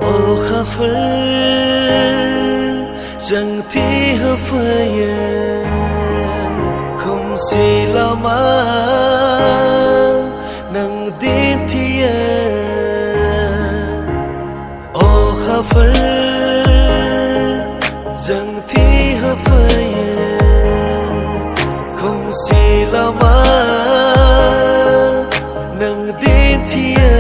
O khafir chẳng thi hợp phơi không si lama nang din thia O khafir chẳng thi hợp phơi không si lama nang din thia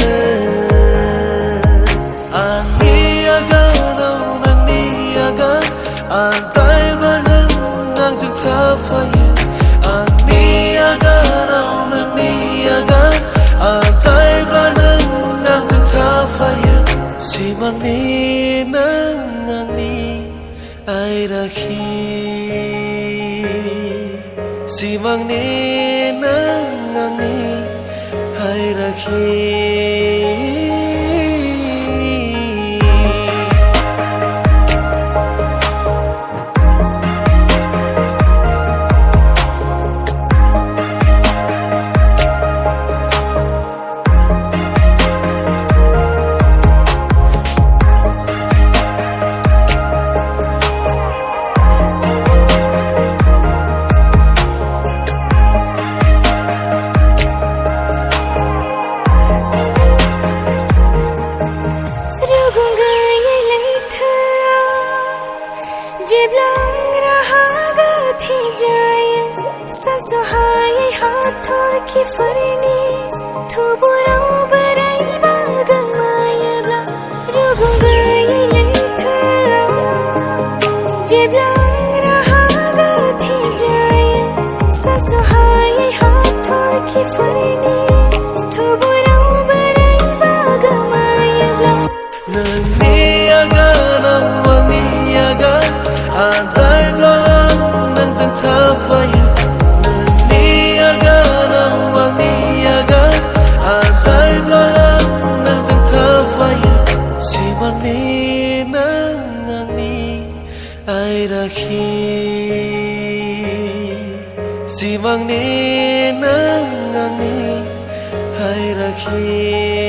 Antai manang nang jengtafaya Ani agarau nang niaga Antai manang nang jengtafaya Simang ni nang ani ay rakhi Simang ni nang ani ay rakhi सुहाए हाथों की फरनी तू बुराओ बराई बागमायला रुगो गई लेता जिब्लांग रहा गथी जाए सुहाए हाथों की फरनी तू बुराओ बराई बागमायला नंगी अगर नंगी अगर आंधर लोग नंजन थाफाया Simang ni nang ani ay rakhi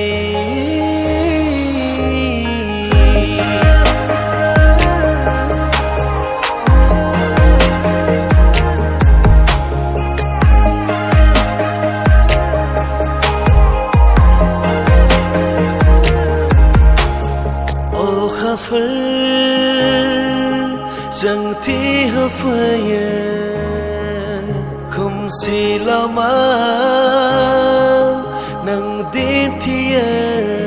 O khafir chẳng thi hợp phơi không si lama nang din thia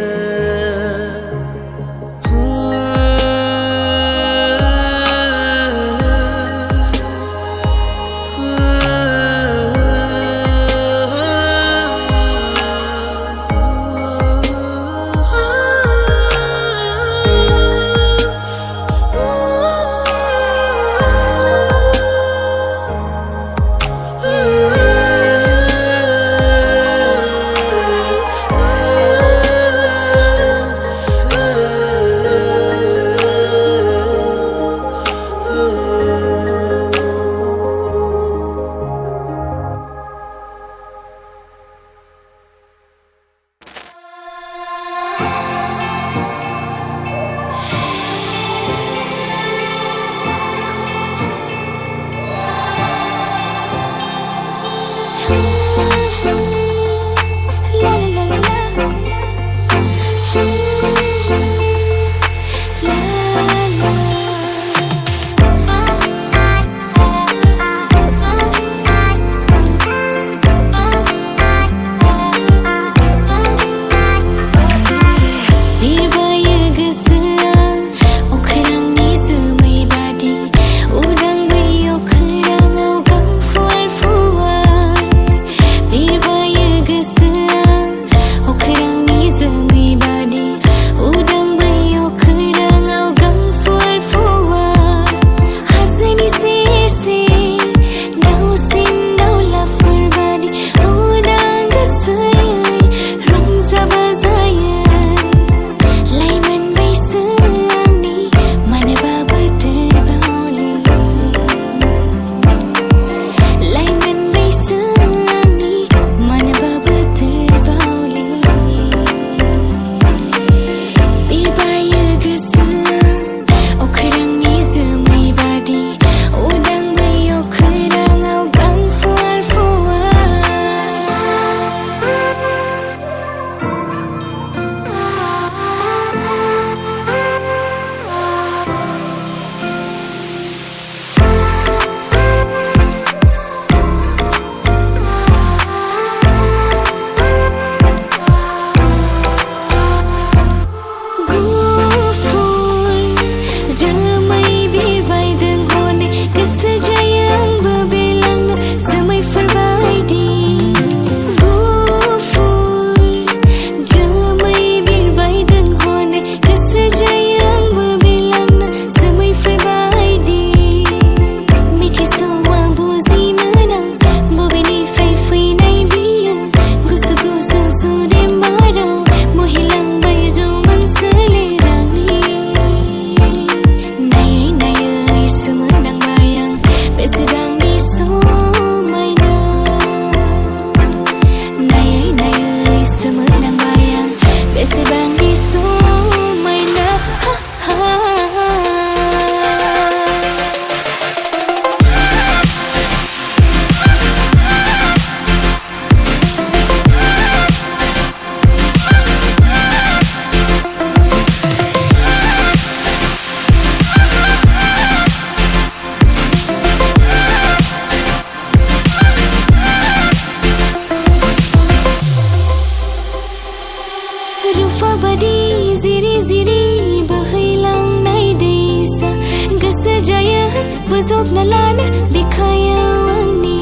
बोजबना लानो बिखायाव आंनि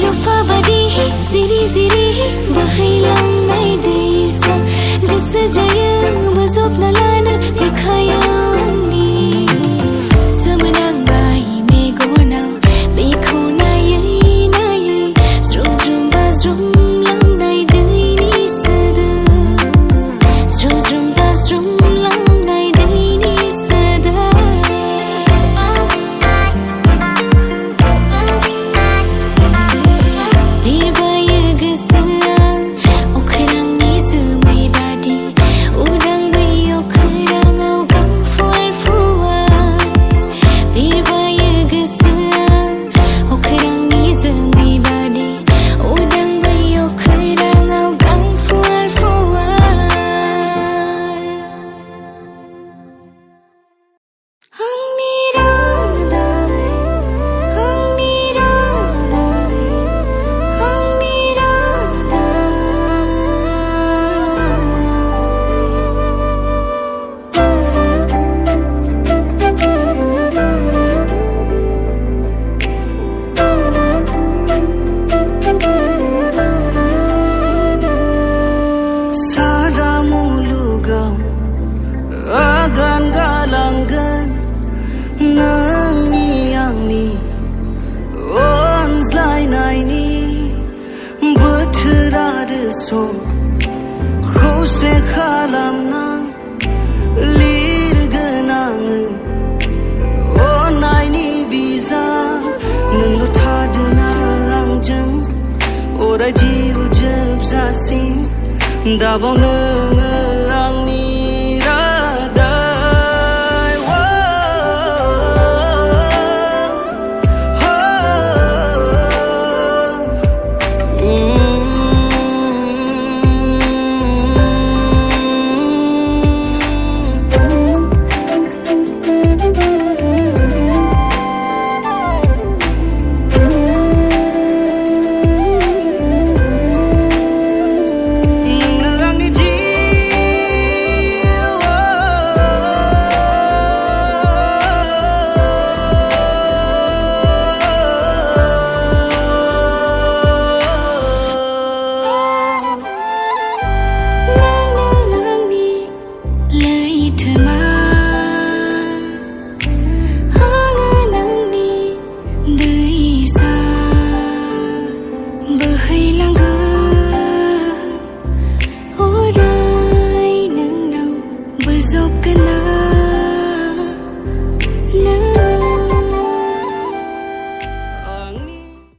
रुफा बादि जिरि जिरि बोहैलांनाय दैसा गोसो जायो बोजबना लानो बिखायाव आंनि सोमोनांबाय मेगनाव बेखौ नायै नायै ज्रुम ज्रुम बाज्रुमलांनाय दैनि सोदोब ज्रुम ज्रुम बाज्रुमलांनाय दैनि सोदोब बिरबायो गोसोआ अख्रांनि जोमै बादि उदां बै अख्राङाव गां फुवार फुवार बिरबायो गोसोआ अख्रांनि जोमै बादि उदां बै अख्राङाव गां फुवार फुवार आंनि रादाय आंनि रादाय आंनि रादाय सारा मुलुगाव आगान गालांगोन नोंनि आंनि अनज्लायनायनि बोथोर आरो सम खौसे खालामना लिरगोन आङो अननायनि बिजाब नोंल' थादोना आंजों अराय जिउ जोबजासिम दाबाव नोङो